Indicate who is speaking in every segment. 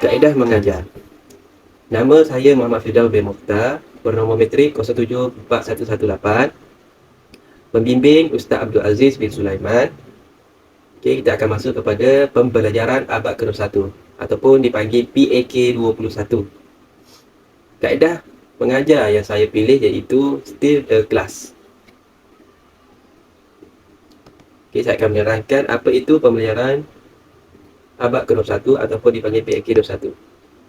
Speaker 1: Kaedah mengajar. Nama saya Muhammad Firdaus bin Mokhtar, bernombor metrik 074118. Pembimbing Ustaz Abdul Aziz bin Sulaiman. Okey, kita akan masuk kepada pembelajaran abad ke-21 ataupun dipanggil PAK 21. Kaedah mengajar yang saya pilih iaitu Still the Class. Okey, saya akan menerangkan apa itu pembelajaran abad ke-21 ataupun dipanggil PAK 21.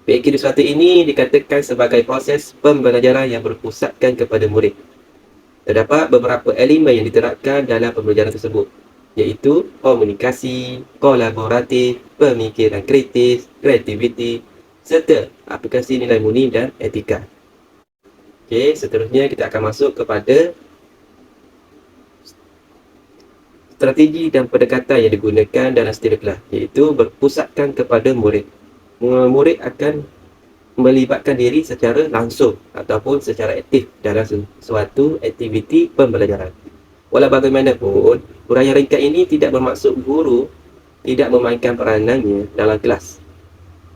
Speaker 1: PAK 21 ini dikatakan sebagai proses pembelajaran yang berpusatkan kepada murid. Terdapat beberapa elemen yang diterapkan dalam pembelajaran tersebut, iaitu komunikasi, kolaboratif, pemikiran kritis, kreativiti, serta aplikasi nilai murni dan etika. Okey, seterusnya kita akan masuk kepada strategi dan pendekatan yang digunakan dalam studi kelas, iaitu berpusatkan kepada murid. Murid akan melibatkan diri secara langsung ataupun secara aktif dalam suatu aktiviti pembelajaran. Walau bagaimanapun, huraian ringkas ini tidak bermaksud guru tidak memainkan peranannya dalam kelas.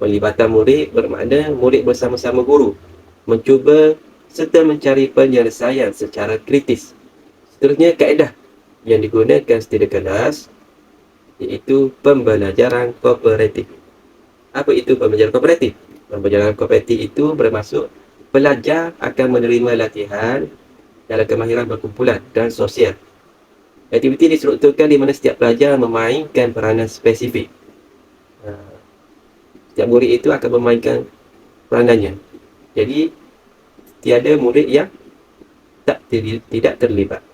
Speaker 1: Pelibatan murid bermakna murid bersama-sama guru mencuba serta mencari penyelesaian secara kritis. Seterusnya, kaedah yang digunakan studi kelas iaitu pembelajaran kooperatif. Apa itu pembelajaran kooperatif? Pembelajaran kooperatif itu bermaksud pelajar akan menerima latihan dalam kemahiran berkumpulan dan sosial. Aktiviti distrukturkan di mana setiap pelajar memainkan peranan spesifik. Setiap murid itu akan memainkan peranannya. Jadi, tiada murid yang tidak terlibat.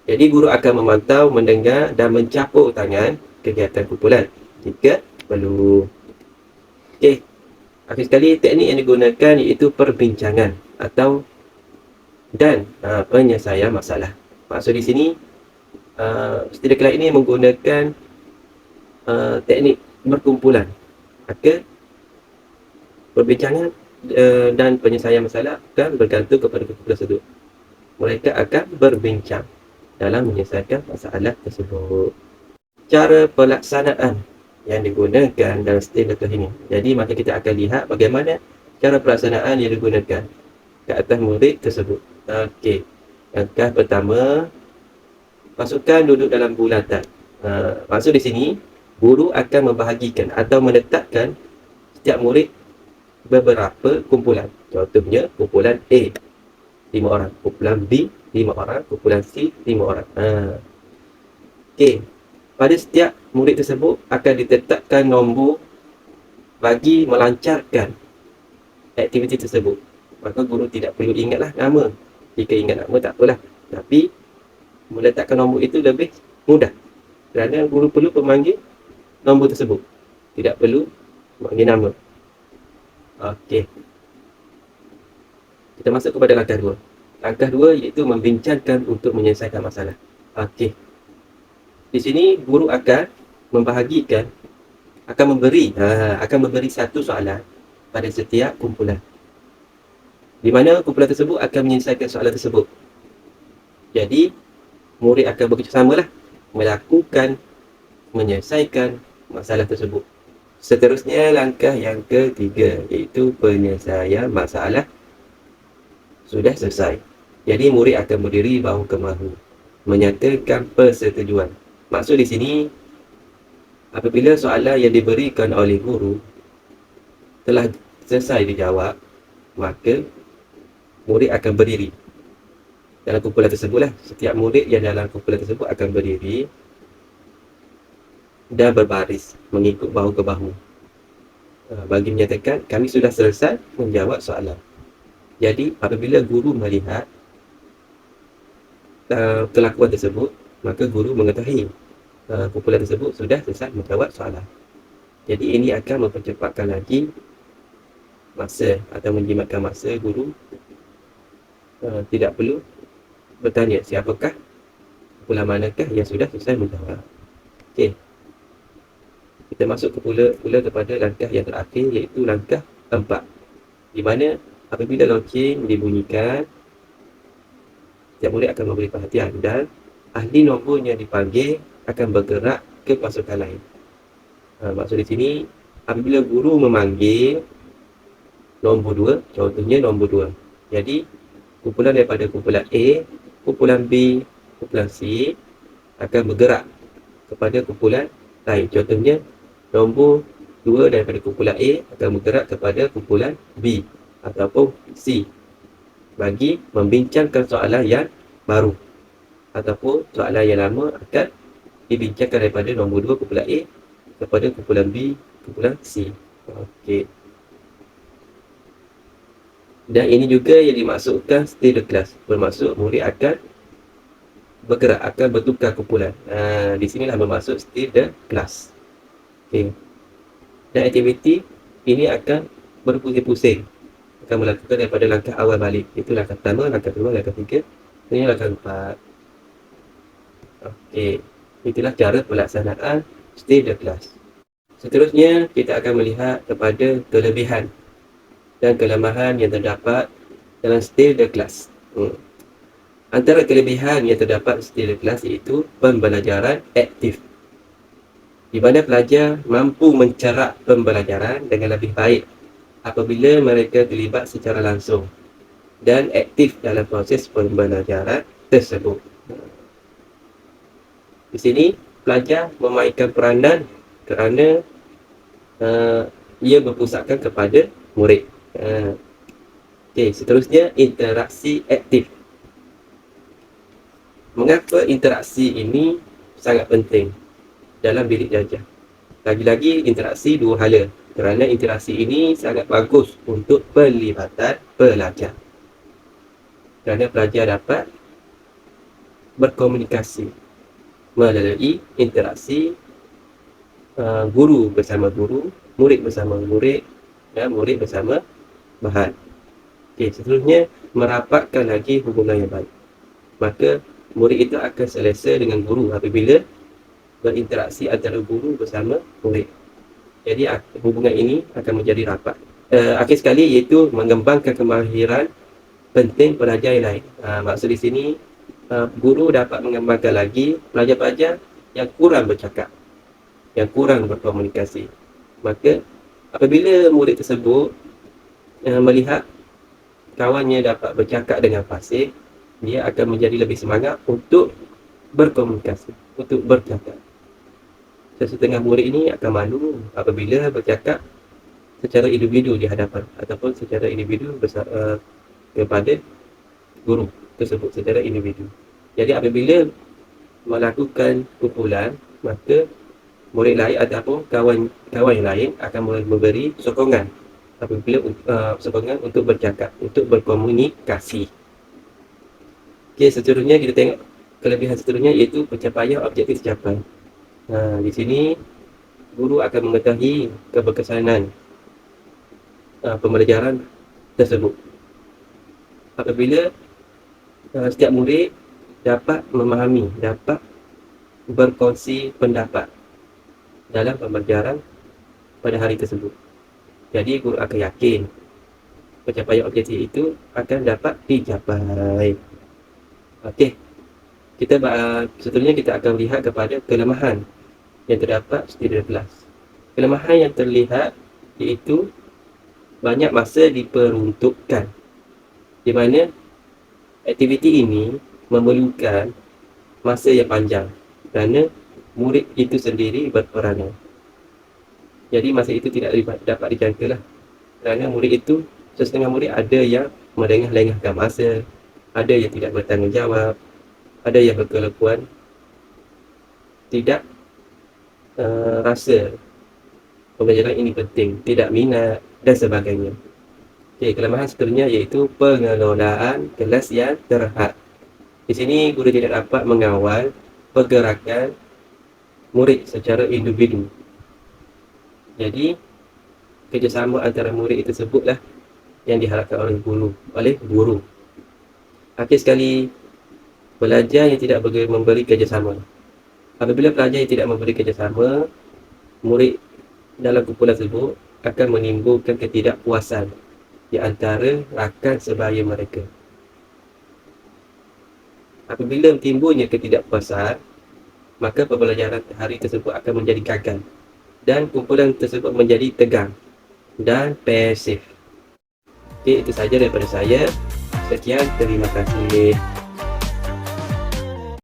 Speaker 1: Jadi, guru akan memantau, mendengar dan mencapuk tangan kegiatan kumpulan jika perlu. Okey. Akhir sekali, teknik yang digunakan iaitu perbincangan atau dan penyelesaian masalah. Maksud di sini, studi kelas ini menggunakan teknik berkumpulan. Maka, perbincangan dan penyelesaian masalah akan bergantung kepada kumpulan tersebut. Mereka akan berbincang dalam menyelesaikan masalah tersebut. Cara pelaksanaan yang digunakan dalam studi kelas ini. Jadi, maka kita akan lihat bagaimana cara pelaksanaan yang digunakan ke atas murid tersebut. Okey. Langkah pertama, pasukan duduk dalam bulatan. Maksud di sini, guru akan membahagikan atau menetapkan setiap murid beberapa kumpulan. Contohnya, kumpulan A 5 orang, kumpulan B 5 orang, kumpulan C 5 orang. Okey. Pada setiap murid tersebut akan ditetapkan nombor bagi melancarkan aktiviti tersebut. Maka guru tidak perlu ingatlah nama. Jika ingat nama tak apalah. Tapi meletakkan nombor itu lebih mudah. Kerana guru perlu pemanggil nombor tersebut. Tidak perlu memanggil nama. Okey. Kita masuk kepada langkah 2. Langkah 2 iaitu membincangkan untuk menyelesaikan masalah. Okey. Di sini guru akan membahagikan, akan memberi satu soalan pada setiap kumpulan, di mana kumpulan tersebut akan menyelesaikan soalan tersebut. Jadi, murid akan bekerjasamalah melakukan, menyelesaikan masalah tersebut. Seterusnya, langkah yang ketiga iaitu penyelesaian masalah sudah selesai. Jadi, murid akan berdiri bahu ke bahu menyatakan persetujuan. Maksud di sini, apabila soalan yang diberikan oleh guru telah selesai dijawab, maka murid akan berdiri. Dalam kumpulan tersebutlah, setiap murid yang dalam kumpulan tersebut akan berdiri dan berbaris mengikut bahu ke bahu bagi menyatakan kami sudah selesai menjawab soalan. Jadi, apabila guru melihat kelakuan tersebut, maka guru mengetahui kumpulan tersebut sudah selesai menjawab soalan. Jadi, ini akan mempercepatkan lagi masa atau menjimatkan masa guru tidak perlu bertanya siapakah, kumpulan manakah yang sudah selesai menjawab. Okey. Kita masuk pula kepada langkah yang terakhir iaitu langkah 4, di mana apabila loceng dibunyikan, setiap murid akan memberi perhatian dan ahli nombor yang dipanggil akan bergerak ke pasukan lain. Maksud di sini, Apabila guru memanggil nombor 2, contohnya nombor 2. Jadi, kumpulan daripada kumpulan A, kumpulan B, kumpulan C akan bergerak kepada kumpulan lain. Contohnya, nombor 2 daripada kumpulan A akan bergerak kepada kumpulan B ataupun C bagi membincangkan soalan yang baru, ataupun soalan yang lama akan dibincangkan daripada nombor 2 kumpulan A kepada kumpulan B, kumpulan C. Okey. Dan ini juga yang dimaksudkan stay the class. Bermaksud murid akan bergerak, akan bertukar kumpulan. Di sinilah bermaksud stay the class. Okay. Dan aktiviti ini akan berpusing-pusing. Akan melakukan daripada langkah awal balik. Itu langkah pertama, langkah kedua, langkah ketiga. Ini langkah empat. Okey. Itulah cara pelaksanaan stay the class. Seterusnya, kita akan melihat kepada kelebihan dan kelemahan yang terdapat dalam stay the class. Antara kelebihan yang terdapat stay the class iaitu pembelajaran aktif, di mana pelajar mampu mencerap pembelajaran dengan lebih baik apabila mereka terlibat secara langsung dan aktif dalam proses pembelajaran tersebut. Di sini, pelajar memainkan peranan kerana ia berpusatkan kepada murid. Okey, seterusnya interaksi aktif. Mengapa interaksi ini sangat penting dalam bilik belajar? Lagi-lagi interaksi dua hala, kerana interaksi ini sangat bagus untuk pelibatan pelajar. Kerana pelajar dapat berkomunikasi melalui interaksi guru bersama guru, murid bersama murid dan murid bersama bahan. Okey, seterusnya merapatkan lagi hubungan yang baik. Maka murid itu akan selesa dengan guru apabila berinteraksi antara guru bersama murid. Jadi hubungan ini akan menjadi rapat. Akhir sekali iaitu mengembangkan kemahiran penting pelajar yang lain. Maksud di sini guru dapat mengembangkan lagi pelajar-pelajar yang kurang bercakap, yang kurang berkomunikasi. Maka apabila murid tersebut melihat kawannya dapat bercakap dengan fasih, dia akan menjadi lebih semangat untuk berkomunikasi, untuk bercakap. Sesetengah murid ini akan malu apabila bercakap secara individu di hadapan ataupun secara individu kepada guru tersebut secara individu. Jadi apabila melakukan kumpulan, maka murid lain ataupun kawan yang lain akan memberi sokongan apabila sokongan untuk bercakap, untuk berkomunikasi. Okey, seterusnya kita tengok kelebihan seterusnya iaitu pencapaian objektif tercapai. Di sini guru akan mengetahui keberkesanan pembelajaran tersebut apabila setiap murid dapat memahami, dapat berkongsi pendapat dalam pembelajaran pada hari tersebut. Jadi guru akan yakin pencapaian objektif itu akan dapat dicapai. Okey, seterusnya kita akan lihat kepada kelemahan yang terdapat di kelas. Kelemahan yang terlihat iaitu banyak masa diperuntukkan, di mana aktiviti ini memerlukan masa yang panjang kerana murid itu sendiri berperanan. Jadi masa itu tidak dapat dijangka lah, kerana murid itu, sesetengah murid ada yang melengah-lengahkan masa, ada yang tidak bertanggungjawab, ada yang berkelakuan tidak rasa pembelajaran ini penting, tidak minat dan sebagainya. Okey, kelemahan seterusnya iaitu pengelolaan kelas yang terhad. Di sini guru tidak dapat mengawal pergerakan murid secara individu. Jadi kerjasama antara murid itu tersebutlah yang diharapkan oleh guru. Akhir sekali, pelajar yang tidak memberi kerjasama. Apabila pelajar yang tidak memberi kerjasama, murid dalam kumpulan tersebut akan menimbulkan ketidakpuasan di antara rakan sebaya mereka. Apabila timbulnya ketidakpuasan, maka pembelajaran hari tersebut akan menjadi gagal. dan kumpulan tersebut menjadi tegang dan pasif. Okey, itu saja daripada saya. Sekian, terima kasih.